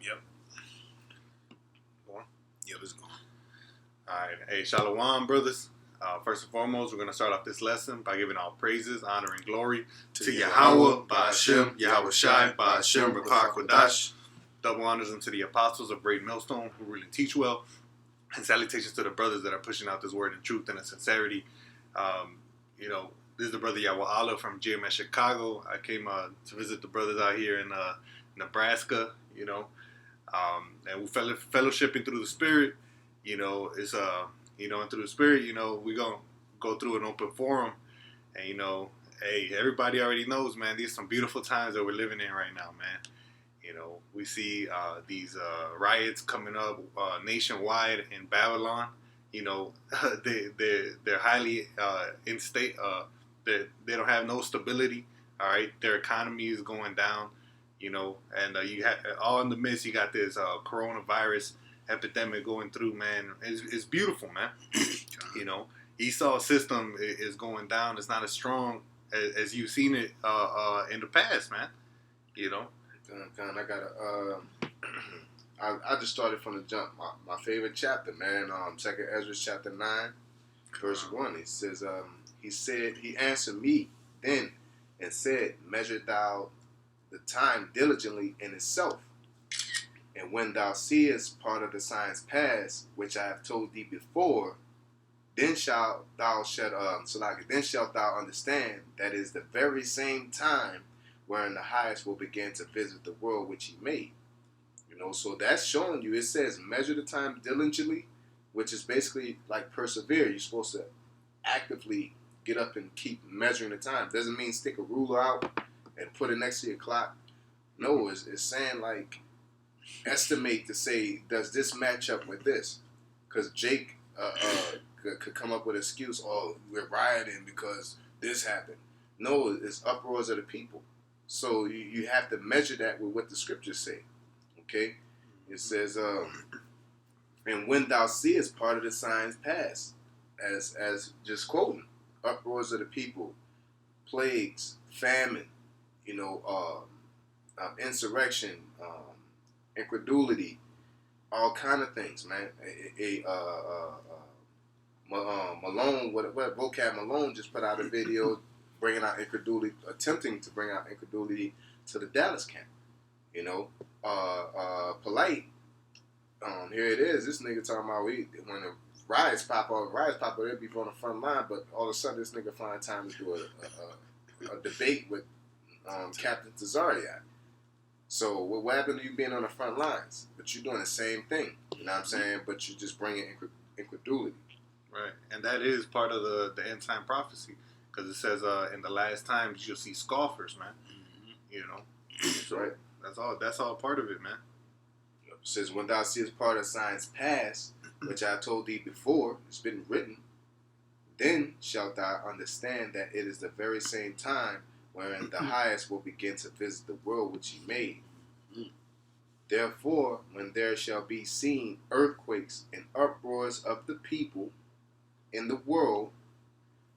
Yep. Go on. Yeah, let's go. All right. Hey, Shalom, brothers. First and foremost, we're going to start off this lesson by giving all praises, honor, and glory To YAHAWAH, BAHASHAM, YAHAWASHI, BAHASHAM, RAWCHAA, QADASH. Double honors unto the apostles of Great Millstone who really teach well. And salutations to the brothers that are pushing out this word in truth and in sincerity. This is the brother YAHAWAH from GMS Chicago. I came to visit the brothers out here in Nebraska, and we fellowshipping through the Spirit. It's and through the Spirit, we gonna go through an open forum, and hey, everybody already knows, man. These are some beautiful times that we're living in right now, man. We see these riots coming up nationwide in Babylon. They're highly in state. They don't have no stability. All right, their economy is going down. And you have all in the midst. You got this coronavirus epidemic going through, man. It's beautiful, man. Esau's system is going down. It's not as strong as you've seen it in the past, man. I gotta. I just started from the jump. My favorite chapter, man. 2nd Ezra chapter 9, verse 1. It says, he answered me then and said, measure thou the time diligently in itself. And when thou seest part of the signs pass, which I have told thee before, then shalt thou understand that is the very same time wherein the highest will begin to visit the world which he made. So that's showing you. It says measure the time diligently, which is basically like persevere. You're supposed to actively get up and keep measuring the time. Doesn't mean stick a ruler out and put it next to your clock. No, it's saying like estimate to say, does this match up with this? Because Jake could come up with an excuse, oh, we're rioting because this happened. No, it's uproars of the people. So you have to measure that with what the scriptures say. Okay? It says, and when thou seest part of the signs pass, as just quoting, uproars of the people, plagues, famine, insurrection, incredulity, all kind of things, man. Malone, what Vocab Malone just put out a video bringing out incredulity, attempting to bring out incredulity to the Dallas camp. Polite. Here it is. This nigga talking about when the riots pop up, they'll be on the front line, but all of a sudden this nigga find time to do a debate with Captain Tazariak. So what happened to you being on the front lines? But you're doing the same thing. You know what I'm saying? But you're just bringing incredulity. Right. And that is part of the end time prophecy. Because it says in the last times you'll see scoffers, man. So right. That's all part of it, man. It says, when thou seest part of signs pass, which I have told thee before, it's been written, then shalt thou understand that it is the very same time wherein the highest will begin to visit the world which he made. Therefore, when there shall be seen earthquakes and uproars of the people in the world,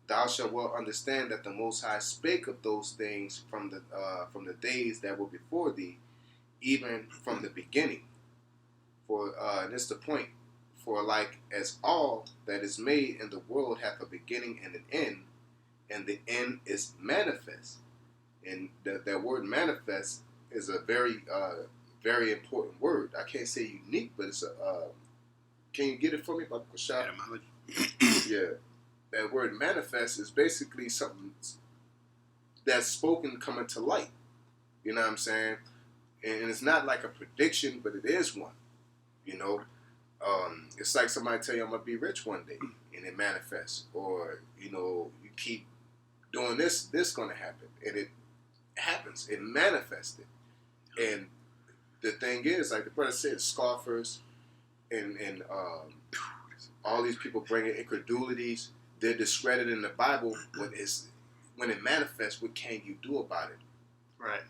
thou shalt well understand that the Most High spake of those things from the days that were before thee, even from the beginning. For and this is the point. For like as all that is made in the world hath a beginning and an end, and the end is manifest. And that word manifest is a very very important word. I can't say unique, but it's a. Can you get it for me, Dr. Kashad? Yeah. That word manifest is basically something that's spoken coming to light. You know what I'm saying? And it's not like a prediction, but it is one. It's like somebody tell you I'm going to be rich one day, and it manifests. Or, you keep doing this going to happen. And it happens. It manifested. And the thing is, like the brother said, scoffers and all these people bringing incredulities, they're discrediting the Bible. When it manifests, what can you do about it? Right.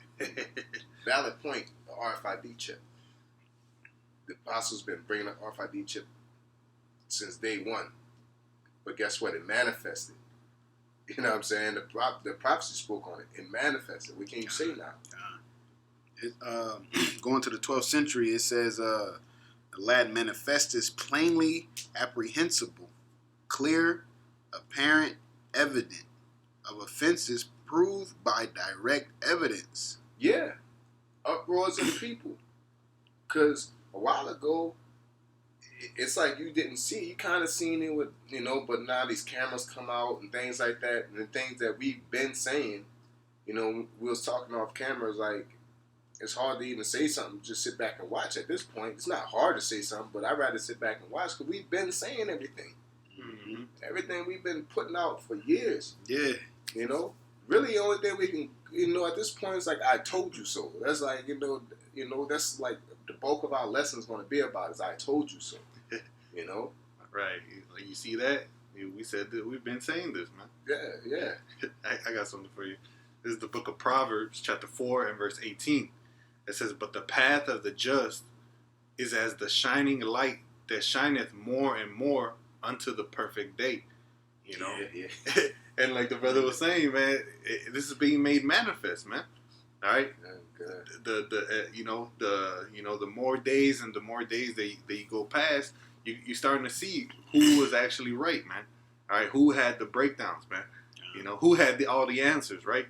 Valid point, the RFID chip. The apostles been bringing the RFID chip since day one. But guess what? It manifested. You know what I'm saying? The prophecy spoke on it. It manifested. What can you say now? It, going to the 12th century, it says the Latin manifestus plainly apprehensible, clear, apparent, evident of offenses proved by direct evidence. Yeah, uproars of the people. Because a while ago, it's like you didn't see. You kind of seen it with, but now these cameras come out and things like that, and the things that we've been saying. We was talking off cameras, like, it's hard to even say something, just sit back and watch at this point. It's not hard to say something, but I'd rather sit back and watch because we've been saying everything. Mm-hmm. Everything we've been putting out for years. Yeah. Really the only thing we can, at this point, it's like, I told you so. That's like, that's like the bulk of our lessons going to be about is I told you so. Right. Like, you see that? We said that we've been saying this, man. Yeah. I got something for you. This is the book of Proverbs, chapter 4 and verse 18. It says, "But the path of the just is as the shining light that shineth more and more unto the perfect day." Yeah. And like the brother was saying, man, this is being made manifest, man. All right. The more days and the more days that you go past, you're starting to see who was actually right, man. All right, who had the breakdowns, man. Who had all the answers, right?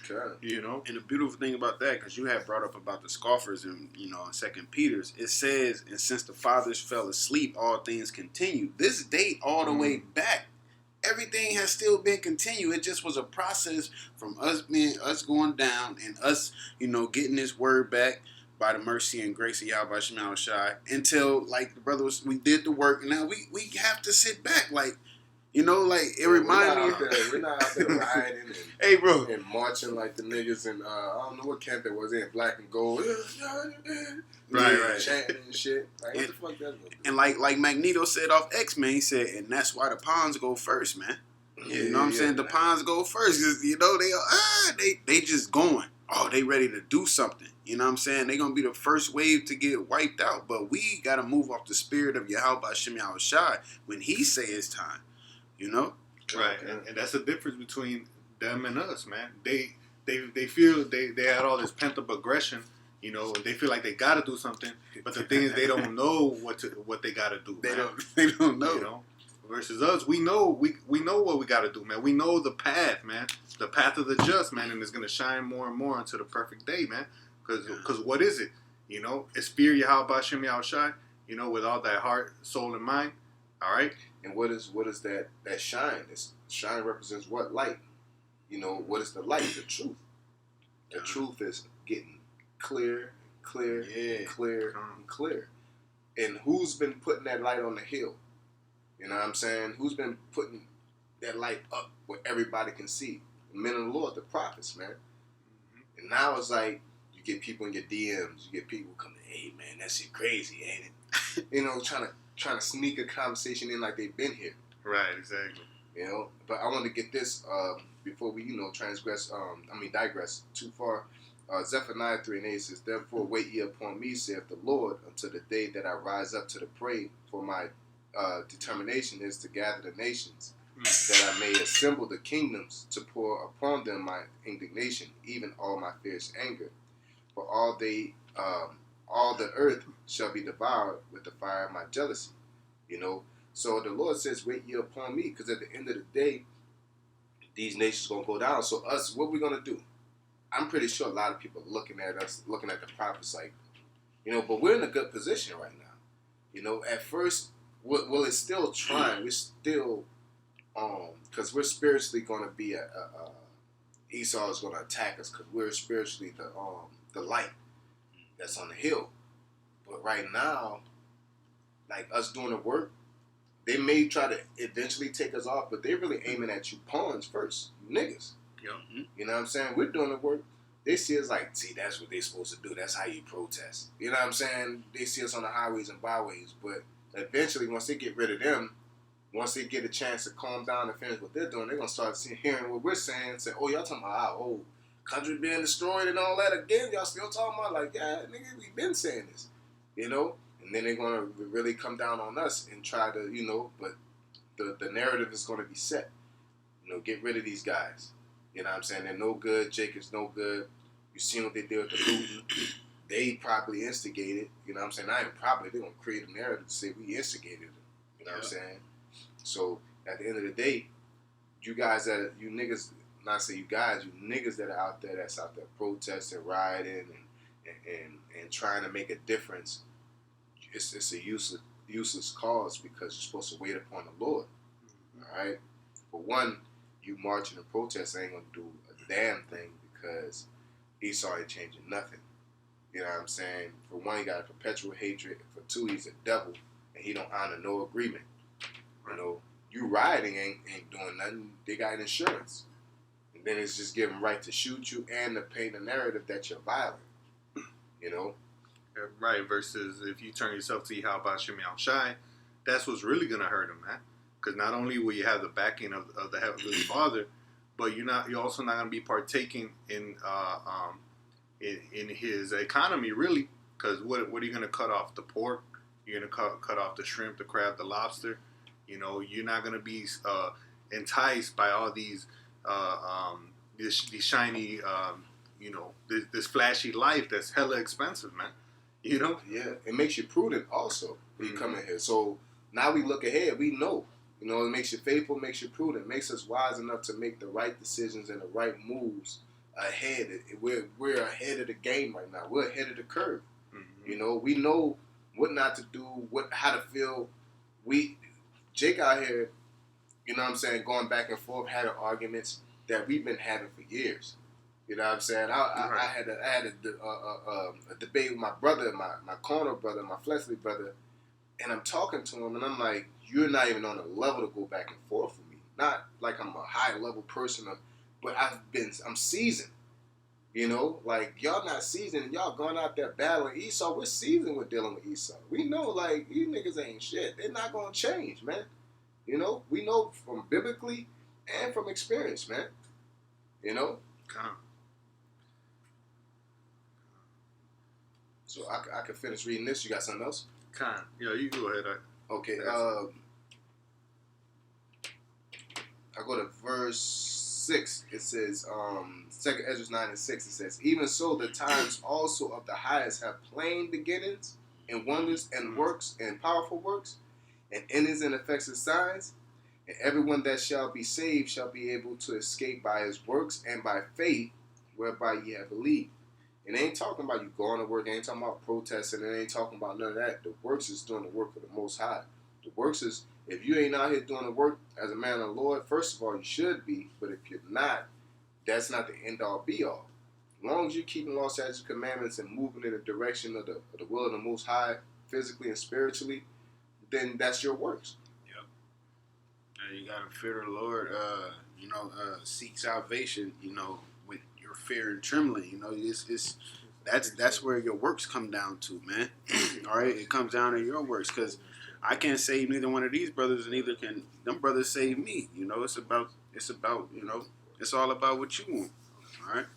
Sure. And the beautiful thing about that, because you had brought up about the scoffers in in 2 Peter's, it says, "And since the fathers fell asleep, all things continue." This date all the way back, everything has still been continued. It just was a process from us going down and us, getting this word back by the mercy and grace of YAHAWASHI until, like the brother was, we did the work, and now we have to sit back, like. It reminded me. We're not out there riding and, hey, bro, and marching like the niggas in, I don't know what camp it was in, black and gold. Right. Chanting and shit. Like, what the fuck that's gonna do? And like Magneto said off X-Men, he said, and that's why the pawns go first, man. You know what I'm saying? The pawns go first. They just going. Oh, they ready to do something. You know what I'm saying? They going to be the first wave to get wiped out. But we got to move off the spirit of YAHAWASHI when he say it's time. Right, and that's the difference between them and us, man. They feel they had all this pent up aggression, and they feel like they got to do something. But the thing is, they don't know what they got to do. They don't know. Versus us, we know what we got to do, man. We know the path, man. The path of the just, man, and it's gonna shine more and more until the perfect day, man. Because what is it? It's fear YAHAWASHI, with all that heart, soul, and mind. All right. And what is that shine? This shine represents what? Light. What is the light? The truth. The truth is getting clear. And who's been putting that light on the hill? You know what I'm saying? Who's been putting that light up where everybody can see? The men of the Lord, the prophets, man. And now it's like you get people in your DMs. You get people coming, "Hey, man, that shit crazy, ain't it?" Trying to sneak a conversation in like they've been here. Right, exactly. But I want to get this before we, digress too far. Zephaniah 3:8 says, "Therefore wait ye upon me, saith the Lord, until the day that I rise up to the prey. For my determination is to gather the nations, that I may assemble the kingdoms, to pour upon them my indignation, even all my fierce anger. For all the earth shall be devoured with the fire of my jealousy." So the Lord says, wait ye upon me, because at the end of the day, these nations going to go down. So us, what we going to do? I'm pretty sure a lot of people are looking at us, looking at the prophets like, but we're in a good position right now. At first, well, it's still trying. We're still, because we're spiritually going to be Esau is going to attack us because we're spiritually the light that's on the hill. But right now, like us doing the work, they may try to eventually take us off, but they're really aiming at you pawns first, you niggas. Yeah. You know what I'm saying? We're doing the work. They see us like, see, that's what they're supposed to do. That's how you protest. You know what I'm saying? They see us on the highways and byways, but eventually, once they get rid of them, once they get a chance to calm down and finish what they're doing, they're going to start hearing what we're saying, say, "Oh, y'all talking about our whole country being destroyed and all that again? Y'all still talking about?" Like, yeah, nigga, we've been saying this, And then they're going to really come down on us and try to, but the narrative is going to be set. Get rid of these guys. You know what I'm saying? They're no good. Jacob's no good. You seen what they did with the looting. They probably instigated. You know what I'm saying? Not even probably. They're going to create a narrative to say we instigated it. You know what I'm saying? So at the end of the day, you niggas, not say you guys, you niggas that are out there that's out there protesting, rioting, and trying to make a difference, it's a useless cause because you're supposed to wait upon the Lord. All right? For one, you marching and protesting ain't going to do a damn thing because Esau ain't changing nothing. You know what I'm saying? For one, he got a perpetual hatred. For two, he's a devil and he don't honor no agreement. You know, you rioting ain't doing nothing. They got insurance. And then it's just giving right to shoot you and to paint a narrative that you're violent. You know? Right, versus if you turn yourself to YAHAWASHI, that's what's really going to hurt him, man. Because not only will you have the backing of the Heavenly Father, but you're also not going to be partaking in his economy, really. Because what are you going to cut off? The pork? You're going to cut off the shrimp, the crab, the lobster. You know, you're not going to be enticed by all these shiny, this flashy life that's hella expensive, man. You know? Yeah, it makes you prudent also when you come in here. So now we look ahead. We know. You know, it makes you faithful, makes you prudent, makes us wise enough to make the right decisions and the right moves ahead. We're ahead of the game right now. We're ahead of the curve. Mm-hmm. You know, we know what not to do, how to feel. Jake out here, you know what I'm saying, going back and forth, having arguments that we've been having for years. You know what I'm saying? I had a debate with my brother, my corner brother, my fleshly brother, and I'm talking to him, and I'm like, you're not even on a level to go back and forth with me. Not like I'm a high level person, but I'm seasoned. You know, like y'all not seasoned, and y'all going out there battling Esau. We're seasoned with dealing with Esau. We know, like, these niggas ain't shit. They're not gonna change, man. You know, we know from biblically and from experience, man. You know. So I can finish reading this. You got something else? Yeah, you go ahead. Okay. I go to verse 6. It says, 2nd Ezra 9:6. It says, even so, the times also of the highest have plain beginnings and wonders and works and powerful works and endings and effects and signs. And everyone that shall be saved shall be able to escape by his works and by faith whereby ye have believed. It ain't talking about you going to work. It ain't talking about protesting. It ain't talking about none of that. The works is doing the work of the Most High. The works is, if you ain't out here doing the work as a man of the Lord, first of all, you should be. But if you're not, that's not the end-all, be-all. As long as you're keeping law, statutes, commandments, and moving in the direction of the will of the Most High, physically and spiritually, then that's your works. Yep. And you got to fear the Lord, seek salvation, with your fear and trembling. That's where your works come down to, man. All right? It comes down to your works, because I can't save neither one of these brothers, and neither can them brothers save me. It's about, it's all about what you want. All right?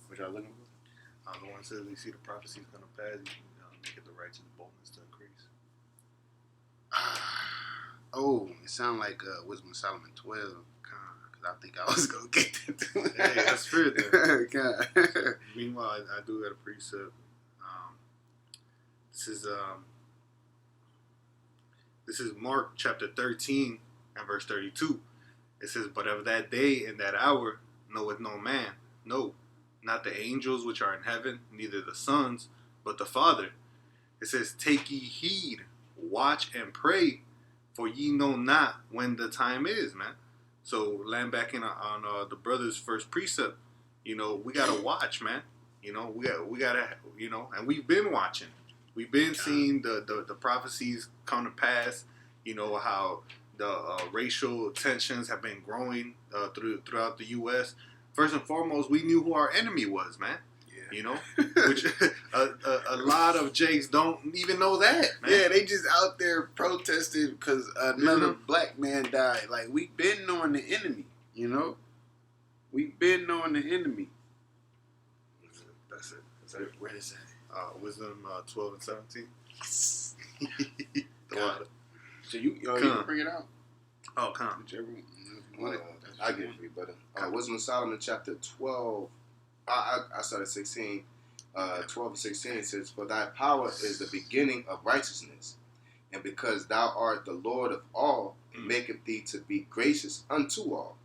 What y'all looking for? The one says we see the prophecy is going to pass, make it the righteous boldness to increase. It sounds like Wisdom of Solomon 12. Because I think I was going to get that. Hey, that's fair then. Meanwhile, I do have a precept. This is Mark chapter 13 and verse 32. It says, but of that day and that hour knoweth no man, no, not the angels which are in heaven, neither the sons, but the Father. It says, take ye heed, watch and pray, for ye know not when the time is, man. So, land back in on the brother's first precept, we got to watch, man. We got to, and we've been watching. We've been seeing the prophecies come to pass, how the racial tensions have been growing throughout the U.S. First and foremost, we knew who our enemy was, man. Yeah. Which a lot of Jakes don't even know that, man. Yeah, they just out there protesting because another black man died. Like, we've been knowing the enemy, We've been knowing the enemy. That's it. Where is that? Wisdom 12 and 17. So you can bring it out. Oh, come. I give it to you, brother. Wisdom of Solomon chapter 12. I started 16, 12 and 16. It says, "For thy power is the beginning of righteousness, and because thou art the Lord of all, it maketh thee to be gracious unto all.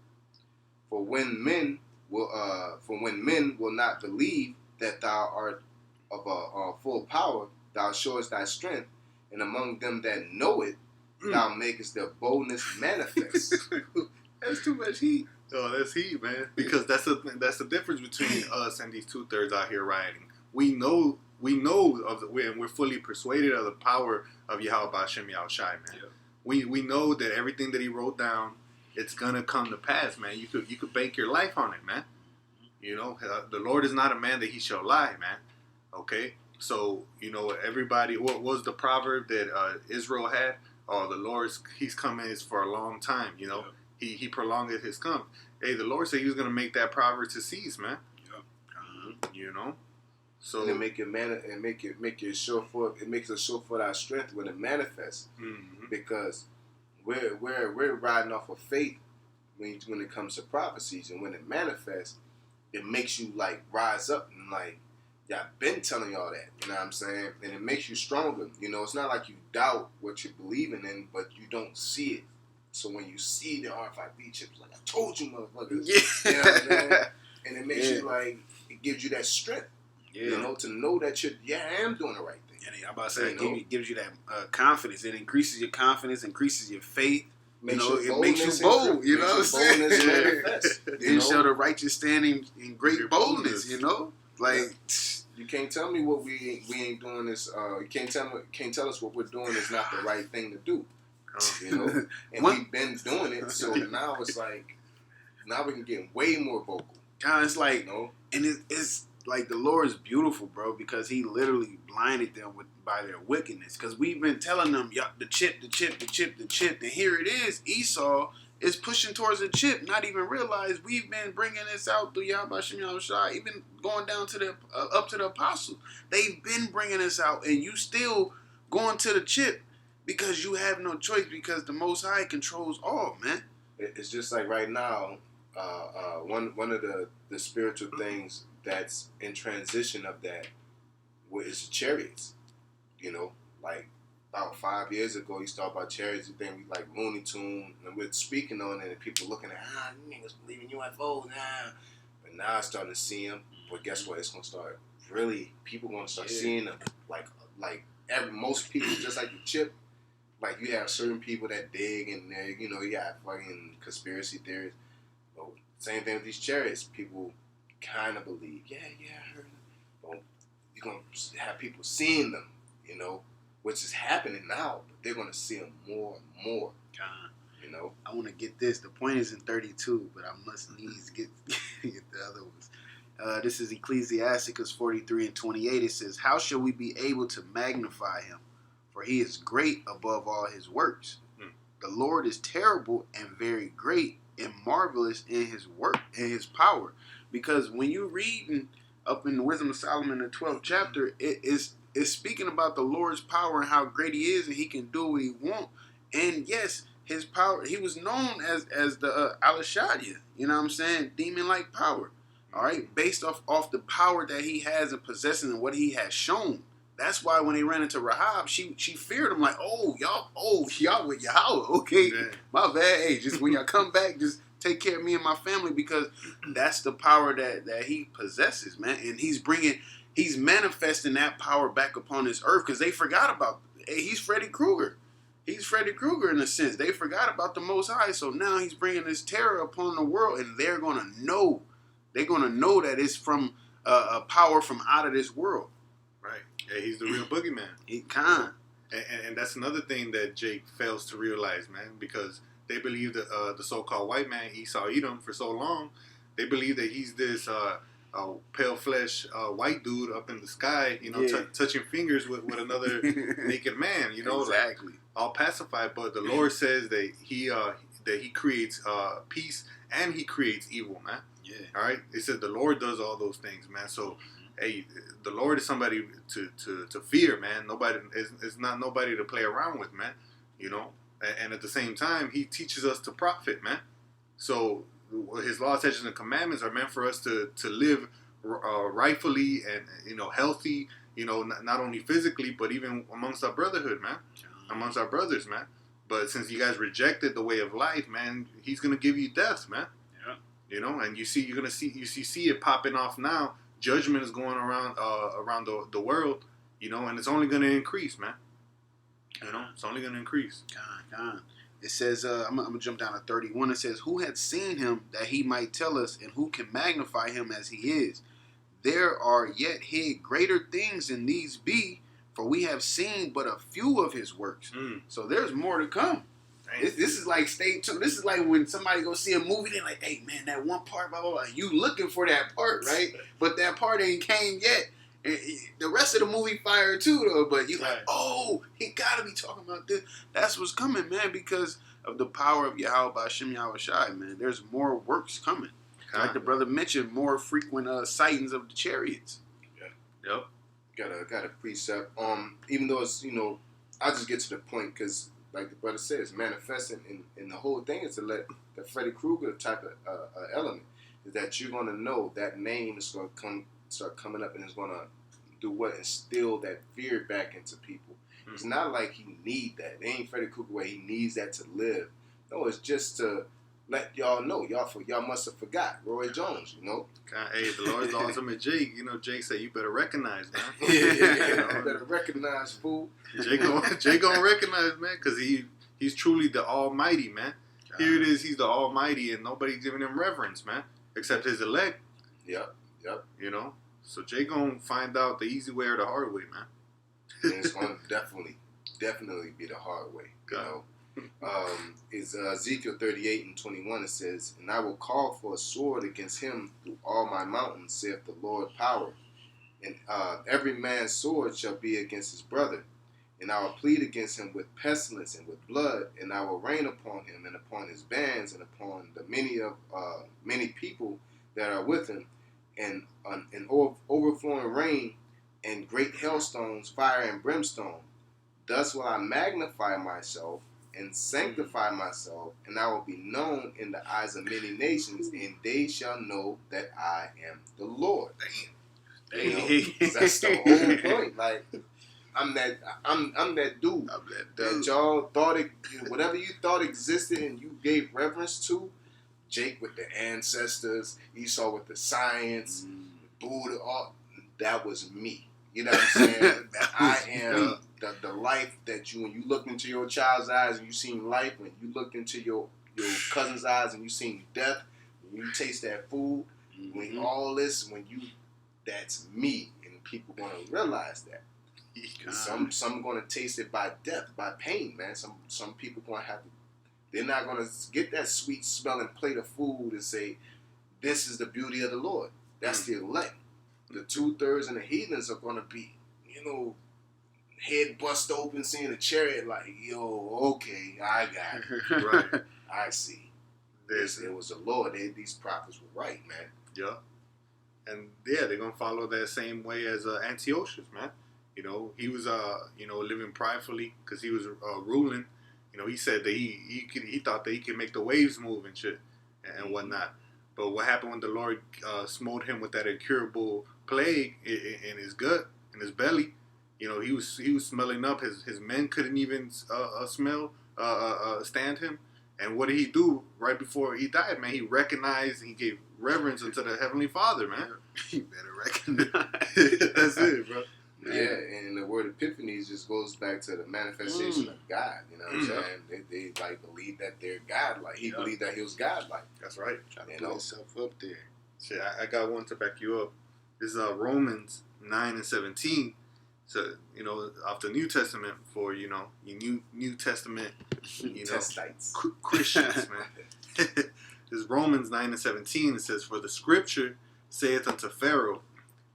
For when men will not believe that thou art of a full power, thou showest thy strength, and among them that know it, thou makest their boldness manifest." That's too much heat. Oh, that's heat, man. Because that's the difference between us and these 2/3 out here rioting. We know of and we're fully persuaded of the power of Yahweh BAHASHAM YAHAWASHI, man. Yeah. We know that everything that he wrote down, it's gonna come to pass, man. You could bank your life on it, man. You know, the Lord is not a man that he shall lie, man. Okay, so you know everybody. What was the proverb that Israel had? Oh, the Lord's he's coming is for a long time. You know, he prolonged his come. Hey, the Lord said he was gonna make that proverb to cease, man. You know, so And make it show forth. It makes us show forth our strength when it manifests, because we're riding off of faith when it comes to prophecies, and when it manifests, it makes you like rise up and like, yeah, I've been telling y'all that, you know what I'm saying, and it makes you stronger. You know, it's not like you doubt what you're believing in, but you don't see it. So when you see the RFID chips, like I told you, motherfuckers, Yeah. you know what I'm saying? And it makes you like, it gives you that strength. Yeah. You know, to know that I am doing the right thing. Yeah, I'm about to say, it gives you that confidence. It increases your confidence, increases your faith. It makes you bold. You know what I'm saying? You show the righteous standing in great boldness. You know, like you can't tell me what we ain't doing this. You can't tell us what we're doing is not the right thing to do. You know, and we've been doing it, so now it's like now we can get way more vocal. God, it's like, you know, and it's like the Lord is beautiful, bro, because he literally blinded them by their wickedness. Because we've been telling them, the chip. And here it is. Esau is pushing towards the chip, not even realize we've been bringing this out through YAHAWASHI YAHAWASHI, even going down to the up to the apostles. They've been bringing this out, and you still going to the chip because you have no choice, because the Most High controls all, man. It's just like right now, one of the spiritual things that's in transition of that is chariots. You know, like about 5 years ago, you start about chariots, you think we like Looney Tune, and we're speaking on it, and people looking at, you niggas believe in UFOs, But now I'm starting to see them. But guess what? It's gonna start people gonna start seeing them. Most people, just like the chip. Like you have certain people that dig in there, you know, you got fucking conspiracy theories. But same thing with these chariots. People kind of believe, I heard them. But you're going to have people seeing them, you know, which is happening now, but they're going to see them more and more. You know? I want to get this. The point is in 32, but I must needs get the other ones. This is Ecclesiasticus 43 and 28. It says, "How shall we be able to magnify him? For he is great above all his works. The Lord is terrible and very great and marvelous in his work and his power." Because when you read up in the Wisdom of Solomon, the 12th chapter, it's speaking about the Lord's power and how great he is, and he can do what he wants. And yes, his power, he was known as the Alashadiah, you know what I'm saying? Demon-like power. All right, based off the power that he has and possessing and what he has shown. That's why when they ran into Rahab, she feared him, like, y'all with Yahweh, okay, my bad. Hey, just when y'all come back, just take care of me and my family, because that's the power that he possesses, man. And he's manifesting that power back upon this earth, because they forgot about. He's Freddy Krueger. He's Freddy Krueger in a sense. They forgot about the Most High, so now he's bringing this terror upon the world, and they're gonna know. They're gonna know that it's from a power from out of this world. Right. Yeah, he's the real boogeyman. He can. And that's another thing that Jake fails to realize, man, because they believe that the so-called white man, Esau Edom, for so long, they believe that he's this pale flesh white dude up in the sky, you know, touching fingers with another naked man, you know, exactly, like, all pacified. But the Lord says that he creates peace and he creates evil, man. Yeah. All right. It says the Lord does all those things, man. So, hey, the Lord is somebody to fear, man. Nobody is not nobody to play around with, man. You know. And at the same time, he teaches us to profit, man. So his law, statutes, and commandments are meant for us to live rightfully and healthy. Not only physically, but even amongst our brotherhood, man, amongst our brothers, man. But since you guys rejected the way of life, man, he's gonna give you death, man. Yeah. And you see it popping off now. Judgment is going around the world, and it's only gonna increase, man. It's only gonna increase. God. It says, I'm gonna jump down to 31. It says, "Who had seen him that he might tell us, and who can magnify him as he is? There are yet hid greater things than these be, for we have seen but a few of his works." So there's more to come. This is like stay tuned. This is like when somebody go see a movie, they're like, "Hey man, that one part, blah blah blah." You looking for that part, right? But that part ain't came yet. And the rest of the movie fire too, though. But you like, oh, he gotta be talking about this. That's what's coming, man, because of the power of Yahawah BAHASHAM YAHAWASHI, man. There's more works coming. Like the brother mentioned, more frequent sightings of the chariots. Yeah. Yep. Got a precept. Even though it's I'll just get to the point because, like the brother said, it's manifesting, and the whole thing is to let the Freddy Krueger type of element is that you're gonna know that name is gonna start coming up, and it's gonna do what? Instill that fear back into people. It's not like he need that. It ain't Freddy Krueger where he needs that to live. No, it's just to let y'all know. Y'all must have forgot Roy Jones, Hey, the Lord's ultimate Jake. Jake said you better recognize, man. You better recognize, fool. Jake gonna recognize, man, because he's truly the Almighty, man. Here it is, he's the Almighty, and nobody's giving him reverence, man, except his elect. Yep. So Jake gonna find out the easy way or the hard way, man. And it's gonna definitely be the hard way. Is Ezekiel 38:21. It says, "And I will call for a sword against him through all my mountains, saith the Lord power. And every man's sword shall be against his brother. And I will plead against him with pestilence and with blood, and I will rain upon him and upon his bands and upon the many people that are with him, and overflowing rain and great hailstones, fire and brimstone. Thus will I magnify myself and sanctify myself, and I will be known in the eyes of many nations, and they shall know that I am the Lord." That's the whole point. Like, I'm that dude. That y'all thought whatever you thought existed and you gave reverence to. Jake with the ancestors, Esau with the science, Buddha, all that was me. You know what I'm saying? I am the life that when you looked into your child's eyes and you seen life, when you looked into your cousin's eyes and you seen death, when you taste that food, when all this, that's me, and people gonna realize that. Some gonna taste it by death, by pain, man. Some people gonna have to. They're not gonna get that sweet smelling plate of food and say, "This is the beauty of the Lord." That's the elect. The 2/3 and the heathens are gonna be, head bust open, seeing a chariot, like, okay, I got it. Right. I see. It was the Lord. These prophets were right, man. Yeah. And they're gonna follow that same way as Antiochus, man. He was living pridefully because he was ruling. He said that he thought that he could make the waves move and shit and whatnot. But what happened when the Lord smote him with that incurable plague in his gut, in his belly? He was smelling up. His men couldn't even stand him. And what did he do right before he died, man? He recognized and he gave reverence unto the Heavenly Father, man. You better recognize. That's it, bro. Yeah, and the word epiphanies just goes back to the manifestation of God. You know what I'm saying? They like believe that they're God. Like he believed that he was God. Like that's right. Trying to put himself up there. Shit, I got one to back you up. This is Romans 9:17. So off the New Testament for you New Testament Christians, man. This is Romans 9:17. It says, "For the Scripture saith unto Pharaoh,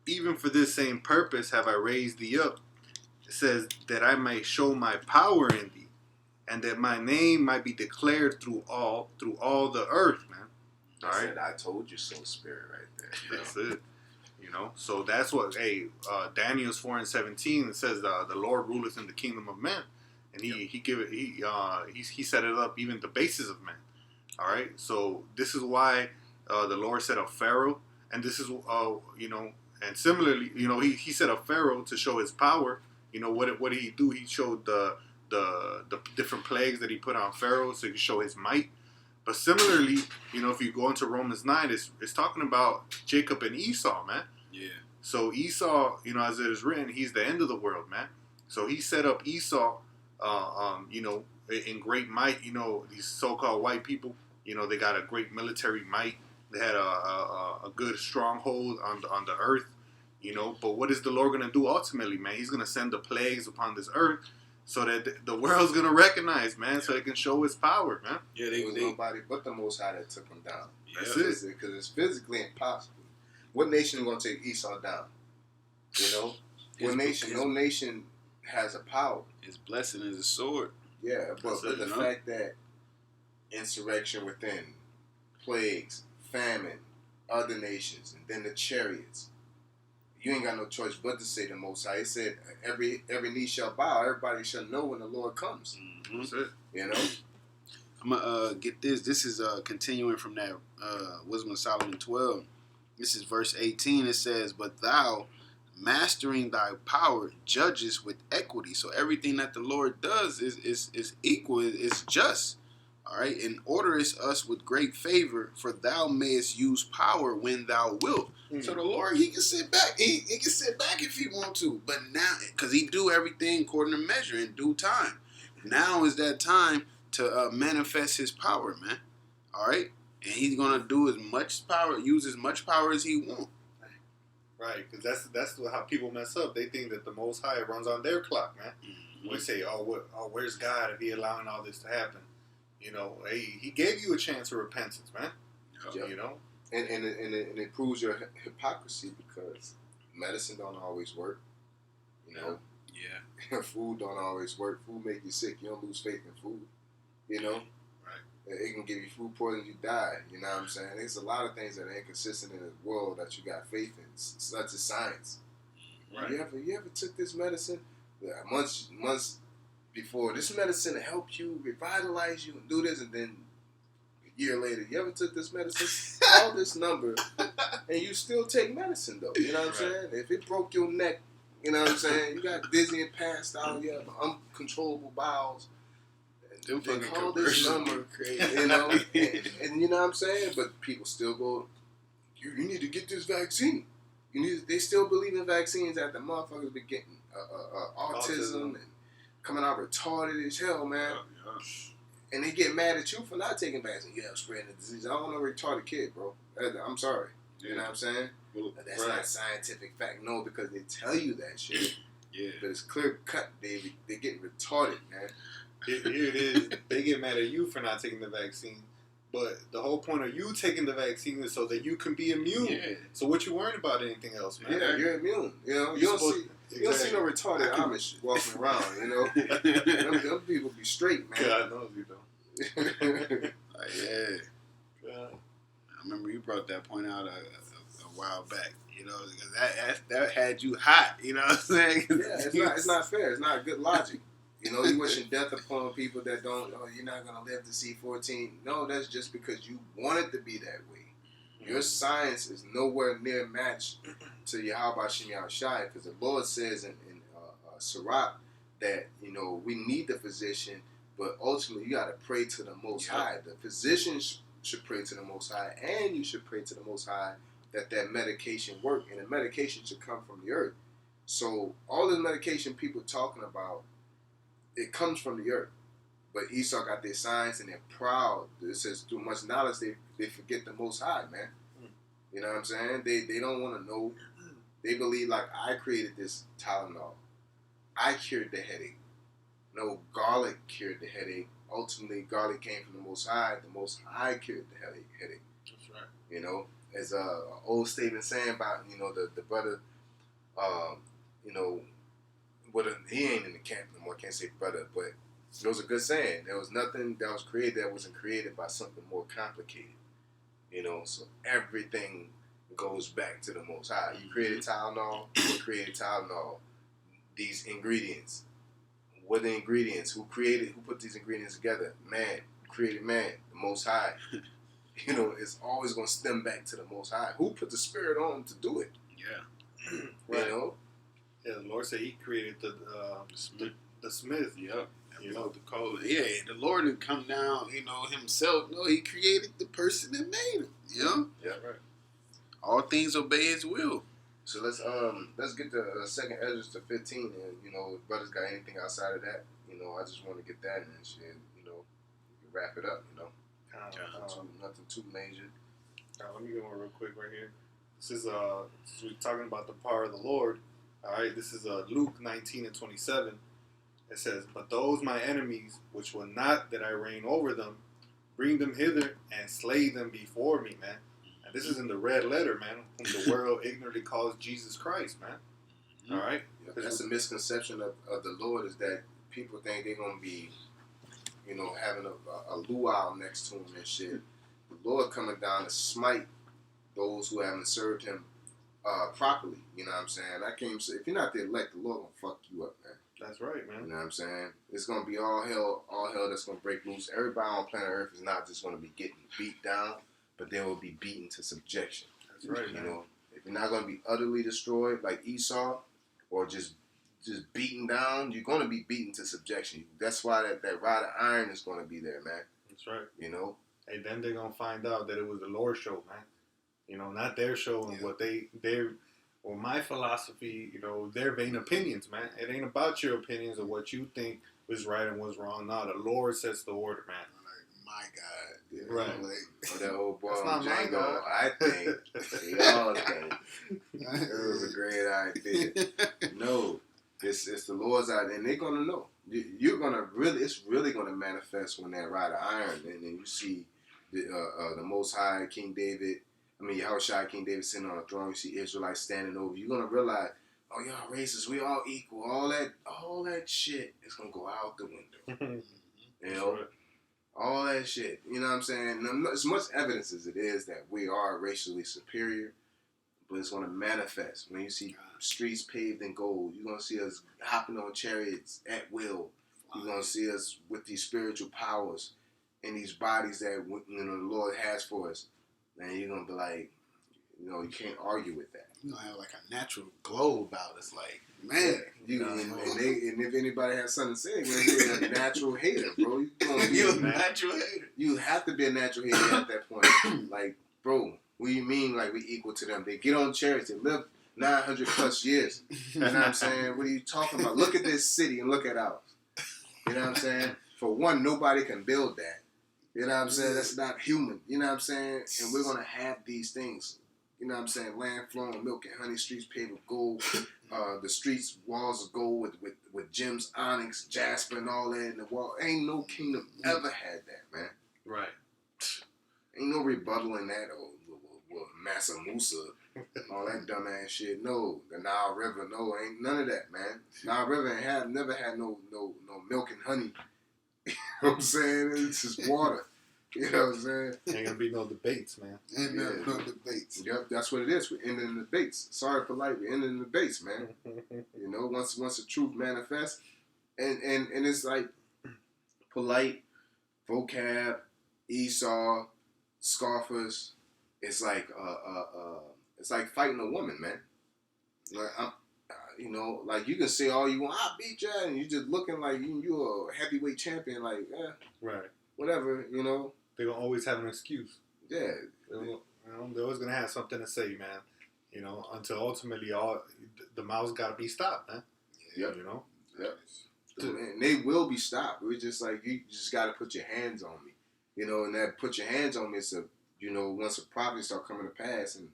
even for this same purpose have I raised thee up." It says, "that I may show my power in thee, and that my name might be declared through all the earth," man. All right, I told you so, spirit, right there. That's it. So that's what. Daniel's 4:17. It says, "The Lord ruleth in the kingdom of men," and he set it up even the basis of men. All right. So this is why the Lord set up Pharaoh And this is, you know, and similarly, you know, he set up Pharaoh to show his power. You know, what did he do? He showed the different plagues that he put on Pharaoh so he could show his might. But similarly, you know, if you go into Romans 9, it's talking about Jacob and Esau, man. Yeah. So Esau, you know, as it is written, he's the end of the world, man. So he set up Esau, you know, in great might. You know, these so-called white people, you know, they got a great military might. They had a good stronghold on the earth, you know. But what is the Lord going to do ultimately, man? He's going to send the plagues upon this earth so that the world's going to recognize, man, so they can show his power, man. Yeah, there was nobody but the Most High that took him down. That's it. Because it's physically impossible. What nation is going to take Esau down? You know? What nation? No nation has a power. His blessing is a sword. Yeah, but the fact that insurrection within, plagues, famine, other nations, and then the chariots, you ain't got no choice but to say the Most High. It said every knee shall bow, everybody shall know when the Lord comes. Mm-hmm. That's it. You know? I'm gonna get this. This is continuing from that Wisdom of Solomon 12. This is verse 18. It says, "But thou, mastering thy power, judges with equity." So everything that the Lord does is equal, is just. All right, and orderest us with great favor, for thou mayest use power when thou wilt. Mm-hmm. So the Lord, he can sit back. He can sit back if he want to. But now, because he do everything according to measure in due time. Now is that time to manifest his power, man. All right, and he's gonna do as much power, use as much power as he wants. Right, because that's how people mess up. They think that the Most High runs on their clock, man. Mm-hmm. We say, where's God if he allowing all this to happen? You know, he gave you a chance of repentance, man. Yeah. You know, and it proves your hypocrisy because medicine don't always work. You know, yeah. Food don't always work. Food make you sick. You don't lose faith in food. You know, right? It can give you food poisoning, you die. You know what I'm saying? There's a lot of things that are inconsistent in this world that you got faith in, such as science. Right. You ever took this medicine? Months before, this medicine helped you, revitalize you, and do this, and then a year later, you ever took this medicine? Call this number, and you still take medicine, though. You know what I'm saying? If it broke your neck, you know what I'm saying? You got dizzy and passed out, you have uncontrollable bowels. They call this number, you know, and you know what I'm saying? But people still go, you need to get this vaccine. They still believe in vaccines after motherfuckers be getting autism and coming out retarded as hell, man. And they get mad at you for not taking vaccine. Yeah, I'm spreading the disease. I don't know a retarded kid, bro. I'm sorry. You know what I'm saying? Well, that's not scientific fact. No, because they tell you that shit. Yeah. But it's clear cut. They getting retarded, man. Here it is. They get mad at you for not taking the vaccine. But the whole point of you taking the vaccine is so that you can be immune. Yeah. So what you worrying about anything else, man? Yeah, you're immune. You know, you don't see no retarded Amish walking around. You know, them people be straight, man. God knows you don't. Yeah. I remember you brought that point out a while back. You know, because that had you hot. You know what I'm saying? Yeah, it's not fair. It's not good logic. You know, you wishing death upon people that don't, you're not going to live to see 14. No, that's just because you want it to be that way. Your science is nowhere near matched to YAHAWASHI because the Lord says in Sirach that, you know, we need the physician, but ultimately you got to pray to the Most High. The physician should pray to the Most High, and you should pray to the Most High that medication work, and the medication should come from the earth. So all the medication people talking about, it comes from the earth. But Esau got their science and they're proud. It says through much knowledge they forget the Most High, man. You know what I'm saying? They don't want to know. They believe like I created this Tylenol. I cured the headache. No, garlic cured the headache. Ultimately, garlic came from the Most High. The Most High cured the headache. That's right. You know, as an old statement saying about, you know, the brother, you know, he ain't in the camp no more. I can't say brother, but it was a good saying. There was nothing that was created that wasn't created by something more complicated. You know, so everything goes back to the Most High. You created Tylenol. What created Tylenol? These ingredients. What are the ingredients? Who put these ingredients together? Man. Who created man? The Most High. you know, it's always going to stem back to the Most High. Who put the Spirit on him to do it? Yeah. Right. You know? Yeah, the Lord said He created the smith. Yep. You know, the code. Yeah, the Lord didn't come down, you know, himself. No, he created the person that made him. You know? Yeah, right. All things obey his will. So let's get to second Ezra to 15, and you know, if brothers got anything outside of that, you know, I just want to get that and shit, you know, we can wrap it up, you know. Nothing too major. Let me get one real quick right here. This is we're talking about the power of the Lord. All right, this is Luke 19:27. It says, "But those my enemies, which will not that I reign over them, bring them hither and slay them before me," man. And this is in the red letter, man, whom the world ignorantly calls Jesus Christ, man. All right? Yeah, that's a misconception of the Lord, is that people think they're going to be, you know, having a luau next to him and shit. The Lord coming down to smite those who haven't served him properly. You know what I'm saying? I can't even say, if you're not the elect, the Lord going to fuck you up, man. That's right, man. You know what I'm saying? It's going to be all hell that's going to break loose. Everybody on planet Earth is not just going to be getting beat down, but they will be beaten to subjection. That's right, man. You know, if you're not going to be utterly destroyed like Esau, or just beaten down, you're going to be beaten to subjection. That's why that rod of iron is going to be there, man. That's right. You know? Hey, then they're going to find out that it was the Lord's show, man. You know, not their show and what or my philosophy, you know, their vain opinions, man. It ain't about your opinions or what you think was right and was wrong. No, the Lord sets the order, man. Like, my God. You know, Right. Like, Or that old boy That's on not my Django, God. I think, they all think, it was a great idea. No, it's the Lord's idea, and they're going to know. You're going to it's really going to manifest when that rod of iron, and then you see the Most High, YAHAWASHI, King David sitting on a throne. You see Israelites standing over. You're gonna realize, oh, y'all racist. We all equal. All that shit is gonna go out the window. You know, Right. all that shit. You know what I'm saying? Now, as much evidence as it is that we are racially superior, but it's gonna manifest when you see streets paved in gold. You're gonna see us hopping on chariots at will. You're gonna see us with these spiritual powers and these bodies that the Lord has for us. And you're going to be like, you know, you can't argue with that. you know, have like a natural glow about it. It's like, man. And if anybody has something to say, you're a natural hater, bro. You're a natural hater. You have to be a natural hater at that point. Like, bro, what do you mean like we equal to them? They get on chariots. They live 900 plus years. You know what I'm saying? What are you talking about? Look at this city and look at ours. You know what I'm saying? For one, nobody can build that. You know what I'm saying? That's not human. You know what I'm saying? And we're going to have these things. You know what I'm saying? Land flowing, milk and honey, streets paved with gold. The streets, walls of gold with gems, onyx, jasper, and all that in the wall. Ain't no kingdom ever had that, man. Right. Ain't no rebuttal in that. Massa Musa, all that dumbass shit. No, the Nile River. No, ain't none of that, man. Nile River never had no milk and honey. You know what I'm saying? It's just water. You know what I'm saying? Ain't gonna be no debates, man. And no debates. Yep, that's what it is. We're ending the debates. Sorry for light. We're ending the debates, man. You know, once the truth manifests, and it's like polite, vocab, Esau, scoffers. It's like fighting a woman, man. Like you know, like you can say all you want, I beat you, and you just looking like you're a heavyweight champion, like Right. whatever, you know. They're gonna always have an excuse. Yeah. They're always gonna have something to say, man. You know, until ultimately the mouth's gotta be stopped, man. Yep. You know. Yep. And they will be stopped. We're just like, you just got to put your hands on me, you know. And that put your hands on me is you know, once a prophet start coming to pass and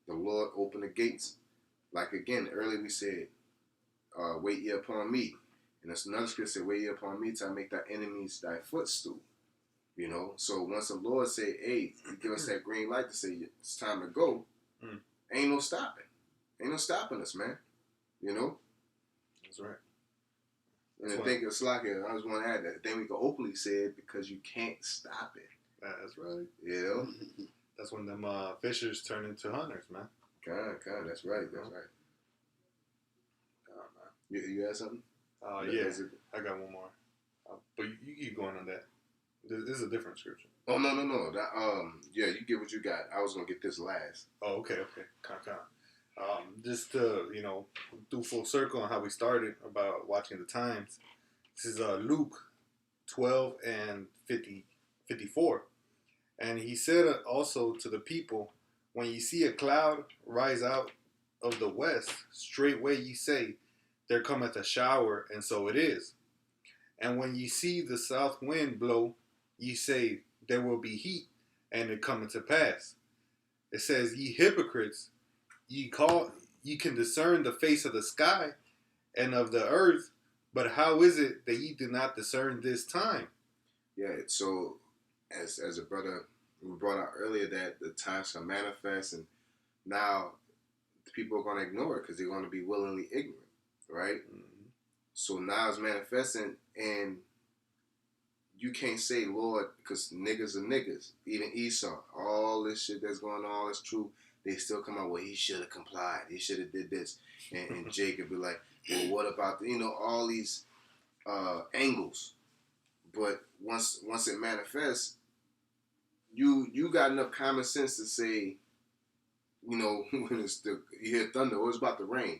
the Lord open the gates. Like again, earlier we said, wait ye upon me. And that's another scripture said, wait ye upon me till I make thy enemies thy footstool. You know, so once the Lord say, hey, he give us that green light to say it's time to go, ain't no stopping. Ain't no stopping us, man. You know? That's right. And I think it's like, I just want to add that. Then we can openly say it because you can't stop it. That's right. You know? That's when them fishers turn into hunters, man. God, that's right. That's right. You had something? Yeah, I got one more. But you keep going on that. This is a different scripture. Oh no. That, yeah, you get what you got. I was gonna get this last. Oh, okay. Kind. Just to, do full circle on how we started about watching the times. This is Luke 12 and 54. And he said also to the people, when you see a cloud rise out of the west, straightway ye say, there cometh a shower, and so it is. And when ye see the south wind blow, ye say, there will be heat, and it cometh to pass. It says, ye hypocrites, ye can discern the face of the sky and of the earth, but how is it that ye do not discern this time? Yeah. So as a brother we brought out earlier, that the time shall manifest, and now the people are going to ignore it because they're going to be willingly ignorant, right? Mm-hmm. So now it's manifesting, and you can't say, Lord, because niggas are niggas. Even Esau, all this shit that's going on, all that's true. They still come out, well, he should have complied. He should have did this. And Jacob be like, well, what about, all these angles. But once it manifests, you got enough common sense to say, when you hear thunder, or it's about to rain.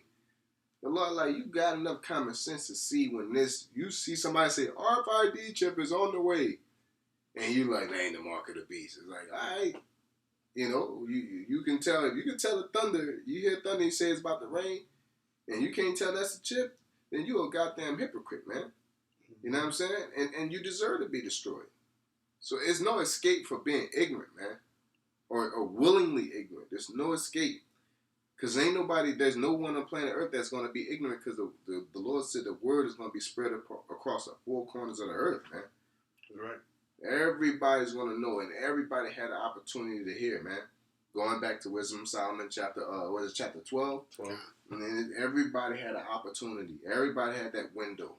The Lord, you got enough common sense to see when you see somebody say, RFID chip is on the way. And you like, that ain't the mark of the beast. It's like, all right. You can tell, if you can tell the thunder, you hear thunder, you say it's about to rain, and you can't tell that's a chip, then you a goddamn hypocrite, man. You know what I'm saying? And you deserve to be destroyed. So it's no escape for being ignorant, man. Or willingly ignorant. There's no escape. Because there's no one on planet Earth that's going to be ignorant, because the Lord said the word is going to be spread across the four corners of the earth, man. That's right. Everybody's going to know, and everybody had an opportunity to hear, man. Going back to Wisdom of Solomon, chapter 12? 12. And then everybody had an opportunity. Everybody had that window,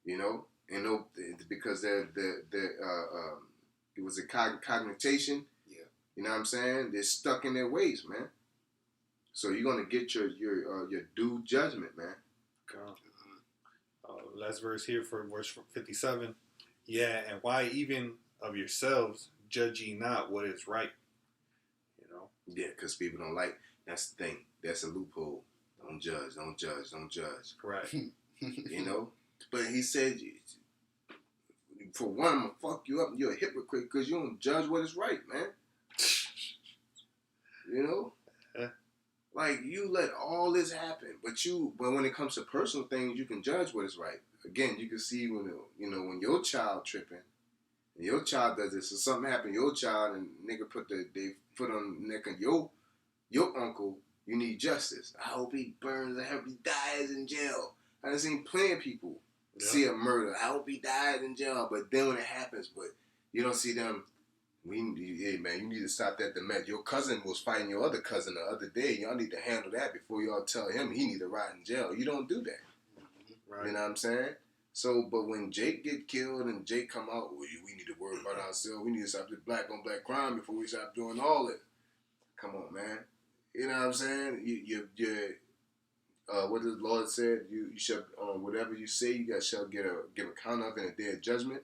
because it was a cognition. Yeah. You know what I'm saying? They're stuck in their ways, man. So you're gonna get your due judgment, man. Last verse here for verse 57. Yeah, and why even of yourselves judge ye not what is right? Yeah, because people don't like. That's the thing. That's a loophole. Don't judge. Don't judge. Don't judge. Right. But he said, for one, I'm gonna fuck you up. You're a hypocrite because you don't judge what is right, man. You let all this happen, but when it comes to personal things, you can judge what is right. Again, you can see when your child tripping, and your child does this, or something happened to your child, and nigga put they foot on the neck of your uncle. You need justice. I hope he burns. I hope he dies in jail. I've seen plenty of people see a murder. I hope he dies in jail. But then when it happens, but you don't see them. Hey man, you need to stop that. Your cousin was fighting your other cousin the other day. Y'all need to handle that before y'all tell him he need to rot in jail. You don't do that. Right. You know what I'm saying? So, but when Jake get killed and Jake come out, we need to worry about ourselves. We need to stop this black on black crime before we stop doing all it. Come on, man. You know what I'm saying? What the Lord said, you shall whatever you say, you shall give account of in a day of judgment.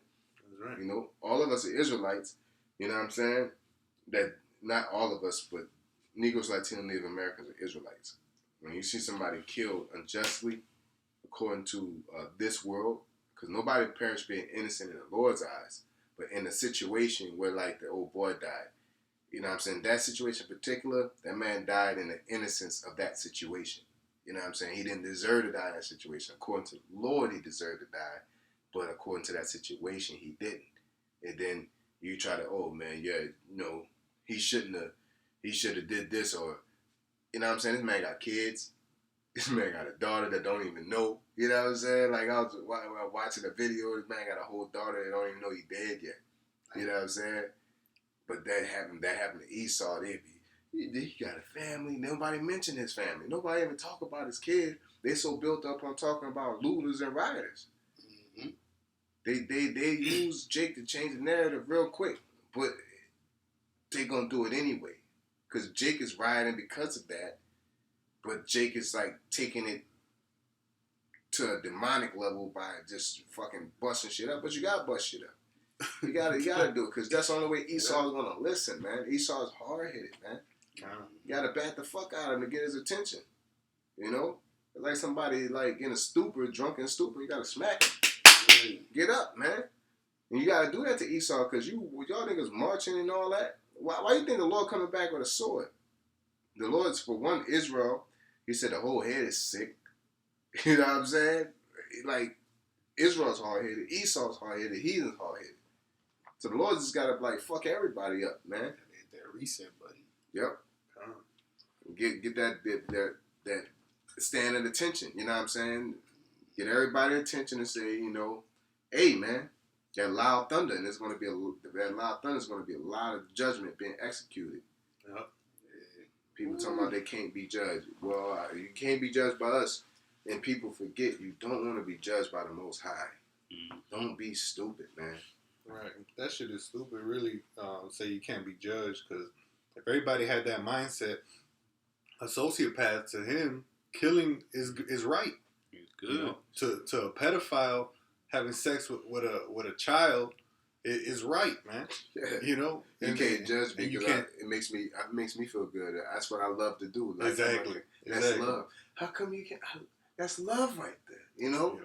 That's right. All of us are Israelites. You know what I'm saying? That not all of us, but Negroes, Latino, Native Americans are Israelites. When you see somebody killed unjustly, according to this world, because nobody perished being innocent in the Lord's eyes, but in a situation where the old boy died. You know what I'm saying? That situation in particular, that man died in the innocence of that situation. You know what I'm saying? He didn't deserve to die in that situation. According to the Lord, he deserved to die. But according to that situation, he didn't. And then you try to, he should have did this, or, you know what I'm saying? This man got kids. This man got a daughter that don't even know. You know what I'm saying? I was watching a video. This man got a whole daughter that don't even know he dead yet. You know what I'm saying? But that happened to Esau. He got a family. Nobody mentioned his family. Nobody even talk about his kid. They so built up on talking about looters and rioters. Mm-hmm. They use Jake to change the narrative real quick, but they gonna do it anyway, because Jake is rioting because of that. But Jake is taking it to a demonic level by just fucking busting shit up. But you gotta bust shit up. You gotta do it, because that's the only way Esau's gonna listen, man. Esau's hard-headed, man. You gotta bat the fuck out of him to get his attention. You know? It's like somebody like in a stupor, drunken stupor, you gotta smack him. Get up, man. And you gotta do that to Esau, because y'all niggas marching and all that. Why you think the Lord coming back with a sword? The Lord's, for one, Israel, he said the whole head is sick. You know what I'm saying? Like, Israel's hard-headed, Esau's hard-headed, heathen's hard-headed. So the Lord just gotta like fuck everybody up, man. That reset button. Yep. Get that stand at attention. You know what I'm saying? Get everybody attention and say, you know, hey man, that loud thunder, and that loud thunder is gonna be a lot of judgment being executed. Yep. People talking about they can't be judged. Well, you can't be judged by us, and people forget you don't want to be judged by the Most High. Don't be stupid, man. Right. That shit is stupid, really. Say you can't be judged, because if everybody had that mindset, a sociopath, to him, killing is right. It's good. You know, to a pedophile, having sex with a child is right, man. Yeah. You know, You can't judge me, you because can't. it makes me feel good. That's what I love to do. Like, Exactly. That's love. How come you can't? That's love right there. You know.